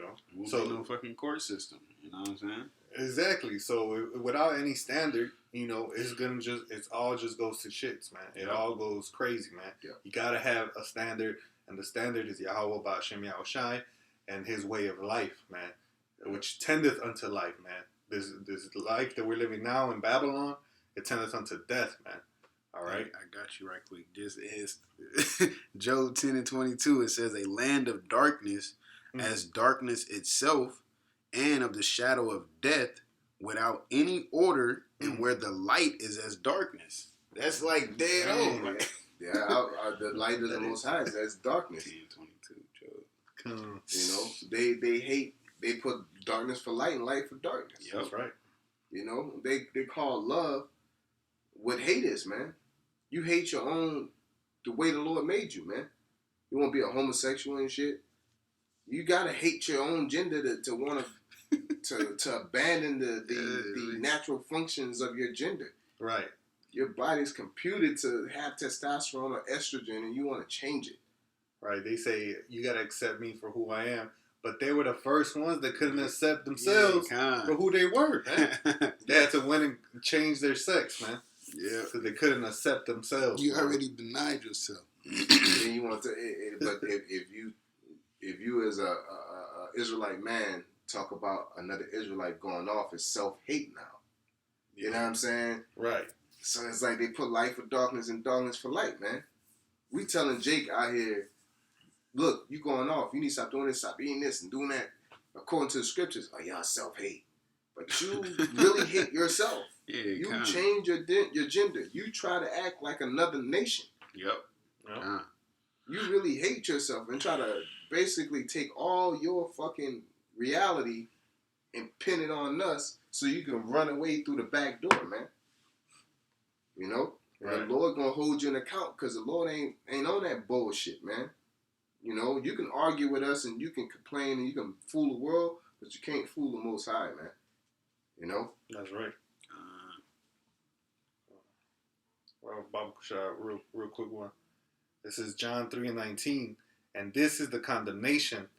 So no fucking court system. You know what I'm saying? Exactly. So without any standard, you know, it's all just goes to shits, man. It all goes crazy, man. Yeah. You gotta have a standard, and the standard is YAHAWAH, BAHASHAM, YAHAWASHI, and his way of life, man, which tendeth unto life, man. This life that we're living now in Babylon, it tendeth unto death, man. All right? I got you right quick. This is Job 10:22. It says, a land of darkness as darkness itself, and of the shadow of death, without any order, and where the light is as darkness. That's like dead on. Yeah, the light of the Most High is as darkness. 10:22, Job. You know, they hate. They put darkness for light and light for darkness. Yep. That's right. You know, they call love what hate is, man. You hate your own, the way the Lord made you, man. You want to be a homosexual and shit. You gotta hate your own gender to want to abandon the natural functions of your gender. Right. Your body's computed to have testosterone or estrogen, and you want to change it. Right. They say you gotta accept me for who I am. But they were the first ones that couldn't accept themselves for who they were, man. They had to win and change their sex, man. Yeah. Because they couldn't accept themselves. You already denied yourself. And you want to, but if you as a Israelite man talk about another Israelite going off, it's self-hate now. You know what I'm saying? Right. So it's like they put light for darkness and darkness for light, man. We telling Jake out here, look, you going off. You need to stop doing this, stop eating this and doing that. According to the scriptures, oh, y'all self-hate. But you really hate yourself. Yeah, you change your gender. You try to act like another nation. Yep. You really hate yourself and try to basically take all your fucking reality and pin it on us so you can run away through the back door, man. You know? And the Lord gonna hold you in account, because the Lord ain't on that bullshit, man. You know, you can argue with us and you can complain and you can fool the world, but you can't fool the Most High, man. You know? That's right. Well, Bible shot, real quick one. This is John 3:19. And this is the condemnation,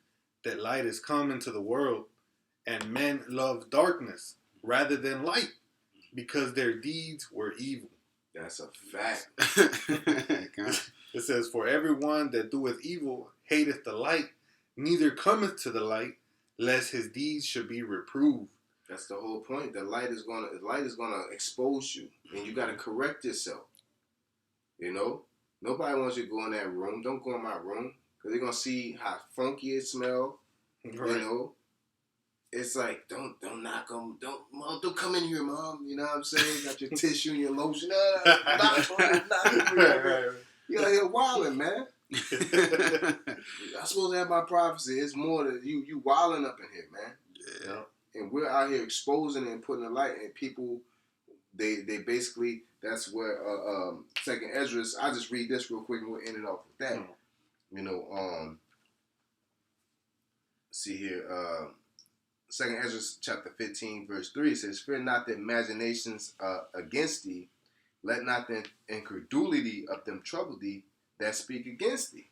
that light is come into the world, and men love darkness rather than light, because their deeds were evil. That's a fact. It says, for everyone that doeth evil hateth the light, neither cometh to the light, lest his deeds should be reproved. That's the whole point. The light is gonna expose you, and you gotta correct yourself. You know, nobody wants you to go in that room. Don't go in my room, because they're gonna see how funky it smells. Right. You know, it's like don't knock them. Don't come in here, mom. You know what I'm saying? Got your tissue and your lotion. You out here wilding, man. I'm supposed to have my privacy. It's more that you wilding up in here, man. Yeah. And we're out here exposing it and putting the light, and people, they basically, that's where Second Ezra. I'll just read this real quick and we'll end it off with that. You know, see here, Second Ezra chapter 15, verse 3 says, "Fear not the imaginations against thee, let not the incredulity of them trouble thee that speak against thee."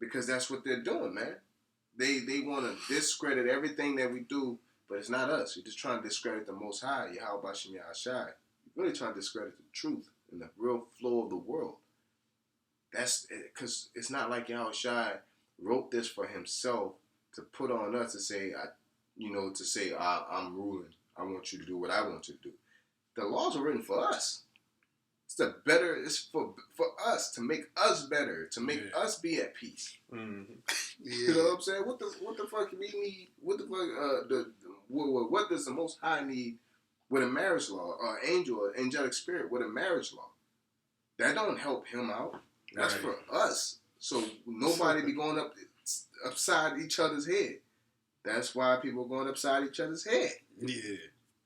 Because that's what they're doing, man. They want to discredit everything that we do, but it's not us. You're just trying to discredit the Most High, YAHAWASHI, YAHAWASHI. You're really trying to discredit the truth and the real flow of the world. That's because it's not like YAHAWASHI wrote this for himself to put on us to say, I'm ruling. I want you to do what I want you to do. The laws are written for us. It's for us to make us better, to make us be at peace. Mm-hmm. You know what I'm saying? What the fuck we need? What the fuck? What does the Most High need with a marriage law, or angelic spirit with a marriage law? That don't help him out. That's for us. So nobody be going upside each other's head. That's why people are going upside each other's head. Yeah.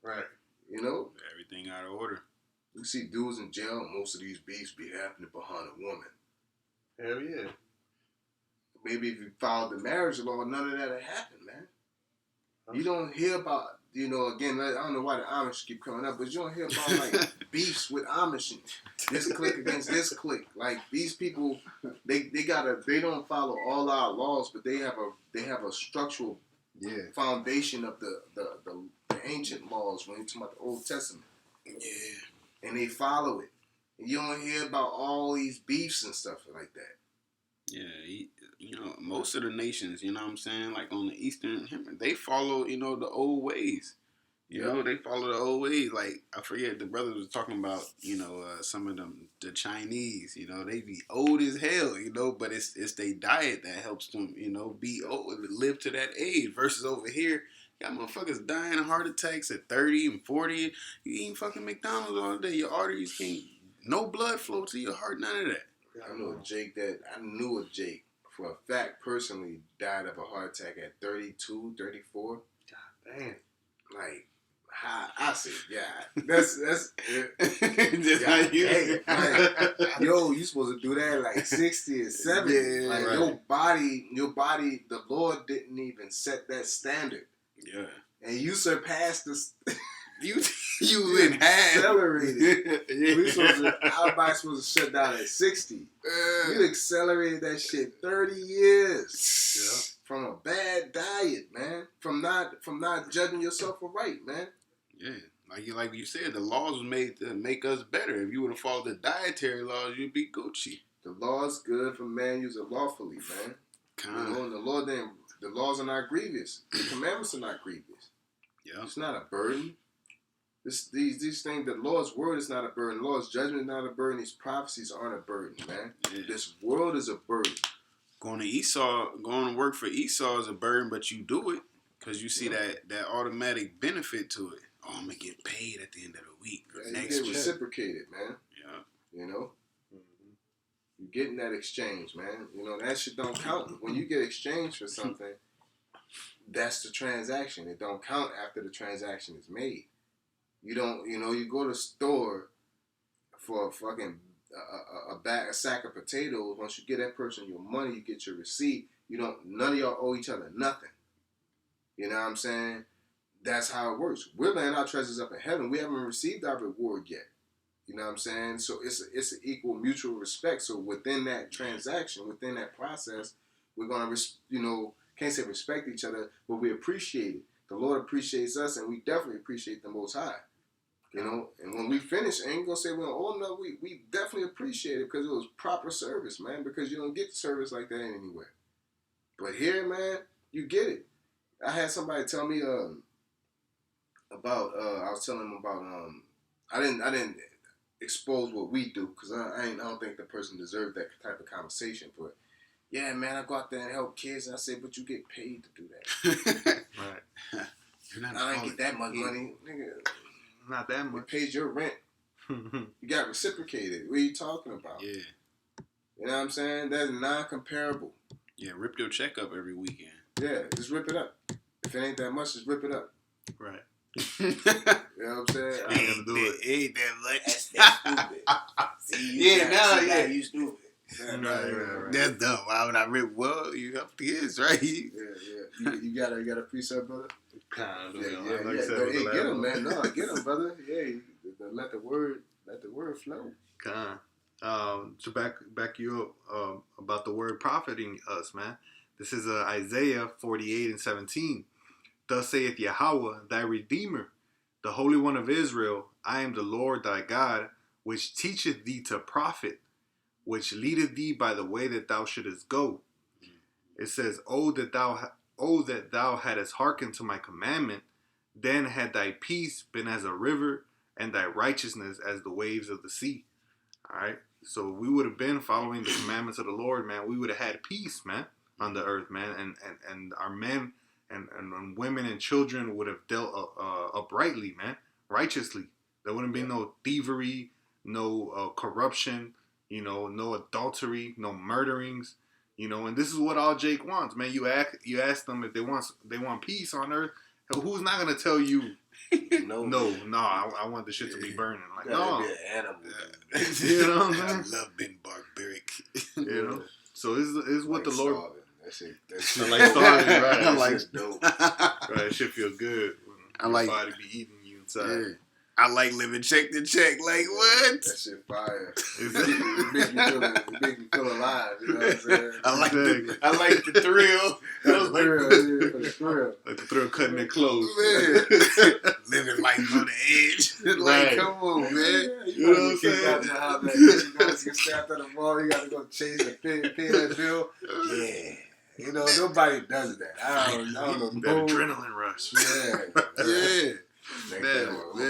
Right. You know? Everything out of order. You see dudes in jail, most of these beefs be happening behind a woman. Hell yeah. Maybe if you followed the marriage law, none of that would happen, man. You don't hear about, again, I don't know why the Amish keep coming up, but you don't hear about, like, beefs with Amish and this clique against this clique. Like, these people, they don't follow all our laws, but they have a structural foundation of the ancient laws when you're talking about the Old Testament. Yeah. And they follow it. And you don't hear about all these beefs and stuff like that. Yeah, most of the nations, you know what I'm saying, like on the Eastern Hemisphere, they follow, the old ways. You know, they follow the old ways. Like, I forget, the brother was talking about, some of them, the Chinese, they be old as hell, but it's their diet that helps them, be old, live to that age. Versus over here, got motherfuckers dying of heart attacks at 30 and 40. You eating fucking McDonald's all day. Your arteries can't, no blood flow to your heart, none of that. I knew a Jake for a fact personally died of a heart attack at 32, 34. God damn. Like, I said, that's just how you. Like, yo, you supposed to do that like 60 or 70. Yeah, like right. your body, the Lord didn't even set that standard. Yeah. And you surpassed this. You in half. Accelerated. Our body's supposed to shut down at 60. You accelerated that shit 30 years. Yeah. From a bad diet, man. From not judging yourself right, man. Yeah. Like you said, the laws was made to make us better. If you would have followed the dietary laws, you'd be Gucci. The law's good for man use it lawfully, man. And the laws are not grievous. The commandments are not grievous. Yeah. It's not a burden. These things, the Lord's word is not a burden. The Lord's judgment is not a burden. These prophecies aren't a burden, man. Yeah. This world is a burden. Going to work for Esau is a burden, but you do it because you see that automatic benefit to it. Oh, I'm going to get paid at the end of the week. Next week. Reciprocated, man. Yeah. You're getting that exchange, man. That shit don't count. When you get exchanged for something, that's the transaction. It don't count after the transaction is made. You don't, you go to the store for a fucking a sack of potatoes. Once you get that person your money, you get your receipt. None of y'all owe each other nothing. You know what I'm saying? That's how it works. We're laying our treasures up in heaven. We haven't received our reward yet. You know what I'm saying? So it's an equal mutual respect. So within that transaction, within that process, we're gonna can't say respect each other, but we appreciate it. The Lord appreciates us, and we definitely appreciate the Most High. And when we finish, I ain't gonna say we don't owe no. We definitely appreciate it because it was proper service, man. Because you don't get service like that anywhere. But here, man, you get it. I had somebody tell me about. I was telling them about. I didn't expose what we do because I don't think the person deserved that type of conversation. But yeah, man, I go out there and help kids, and I say, but you get paid to do that. Right. I don't get that much money, nigga. Not that much. It pays your rent. You got reciprocated. What are you talking about? Yeah. You know what I'm saying? That's non-comparable. Yeah, rip your check up every weekend. Yeah, just rip it up. If it ain't that much, just rip it up. Right. You know what I'm saying? I ain't gonna do it. It ain't that much. That's stupid. See, you stupid. Right. That's dumb. Why would I rip? Well, you help kids, right? Yeah. You got a precept, brother? Kind of. Yeah. Like I said, No, with hey, the get last him, one. man. No, get him, brother. Yeah, let the word flow. To back you up about the word profiting us, man. This is Isaiah 48:17. Thus saith Yahweh, thy Redeemer, the Holy One of Israel. I am the Lord thy God, which teacheth thee to profit, which leadeth thee by the way that thou shouldest go. It says, Oh that thou hadst hearkened to my commandment, then had thy peace been as a river, and thy righteousness as the waves of the sea. All right. So we would have been following the commandments of the Lord, man. We would have had peace, man, on the earth, man. And our men and women and children would have dealt uprightly, man, righteously. There wouldn't be no thievery, no corruption, no adultery, no murderings, And this is what all Jake wants, man. You ask them if they want peace on earth. Who's not gonna tell you? No, I want the shit to be burning. Like, no, be an animal. You know what I'm I saying? love being barbaric. So this is what like the Lord. Starving. That shit I like starving, right? I like dope. Right, that shit feel good. I Your like- body be eating you inside. Yeah. I like living check to check. Like, what? That shit fire. Is It make me feel alive. You know what I'm saying? I like Exactly. I like the thrill. For the thrill. Like the thrill cutting it close. Man. Living life on the edge. Like, Right. come on, man. You know what I'm saying? You guys get stabbed at the mall. You got to go chase and pay that bill. Yeah. Nobody does that. I don't know. That adrenaline rush. Yeah. Yeah. Man.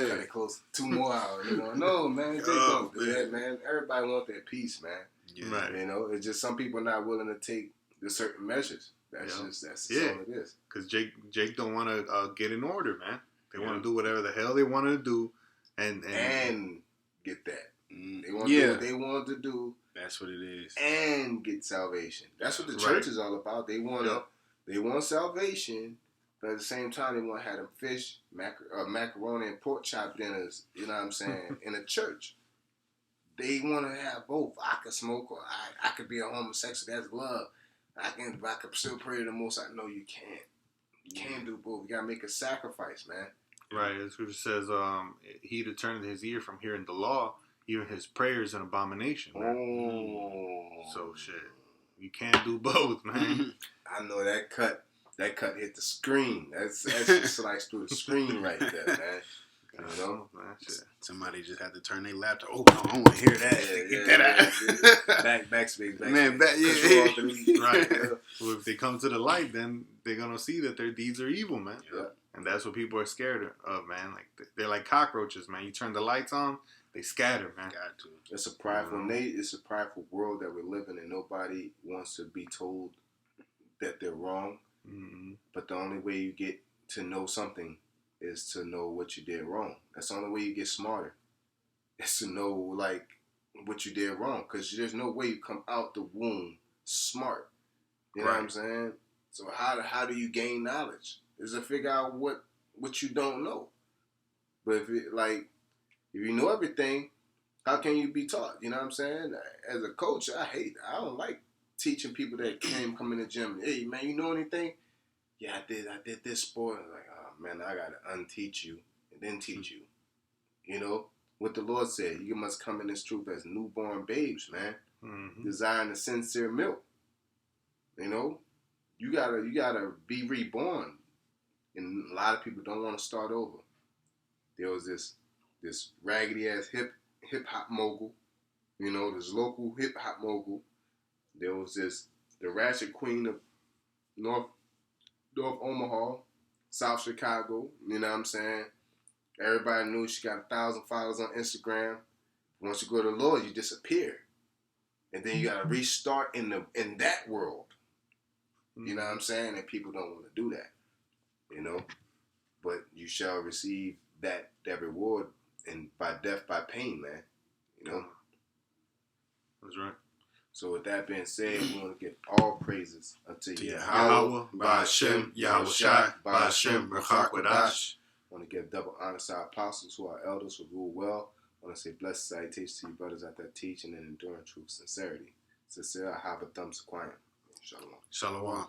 Cut it close 2 more hours. No, man. They don't do that, man. Everybody want their peace, man. Yeah. Right. It's just some people not willing to take the certain measures. That's just all it is. Because Jake don't want to get in order, man. They want to do whatever the hell they want to do, and get that. They want to Yeah. do what they want to do That's what it is. and get salvation. That's what the Right. church is all about. They want salvation, but at the same time they want to have them fish, macaroni, and pork chop dinners. You know what I'm saying? In a church, they want to have both. I could smoke, or I could be a homosexual. That's love. I can still pray to the Most High. No, you can't. You can't do both. You gotta make a sacrifice, man. right. The scripture says, he that turneth his ear from hearing the law, even his prayers an abomination, man. Oh. So shit, you can't do both, man. I know that cut hit the screen. That's just sliced through the screen right there, man. Man, shit. Somebody just had to turn their laptop. Oh, no, I want to hear that. Get that out. Backspace. Man, Control Alt Delete. Right. Well, if they come to the light, then they're gonna see that their deeds are evil, man. Yeah. And that's what people are scared of, man. Like they're like cockroaches, man. You turn the lights on, they scatter, man. Got to. It's a prideful It's a prideful world that we're living in. Nobody wants to be told that they're wrong. Mm-hmm. But the only way you get to know something is to know what you did wrong. That's the only way you get smarter. Is to know what you did wrong. Because there's no way you come out the womb smart. You know what I'm saying? So how do you gain knowledge? Is to figure out what you don't know. But if you know everything, how can you be taught? You know what I'm saying? As a coach, I don't like teaching people that come in the gym. Hey man, you know anything? Yeah, I did this sport. I'm like, oh man, I gotta unteach you and then teach you. You know what the Lord said? You must come in this truth as newborn babes, man. Mm-hmm. Desiring the sincere milk. You know, you gotta be reborn, and a lot of people don't want to start over. There was this raggedy ass hip hop mogul, this local hip hop mogul. There was the ratchet queen of North Omaha, South Chicago. You know what I'm saying? Everybody knew she got 1,000 followers on Instagram. Once you go to the Lord, you disappear, and then you gotta restart in that world. You know what I'm saying? And people don't want to do that, But you shall receive that reward, and by death, by pain, man. That's right. So with that being said, we want to give all praises unto Yahawah, BAHASHAM, YAHAWASHI, BAHASHAM, QADASH. I want to give double honor to our apostles who are elders who rule well. I want to say blessed salutations to you brothers out there teaching and enduring truth, sincerity. Sincere, I have a thumbs quiet. Shalom. Shalom.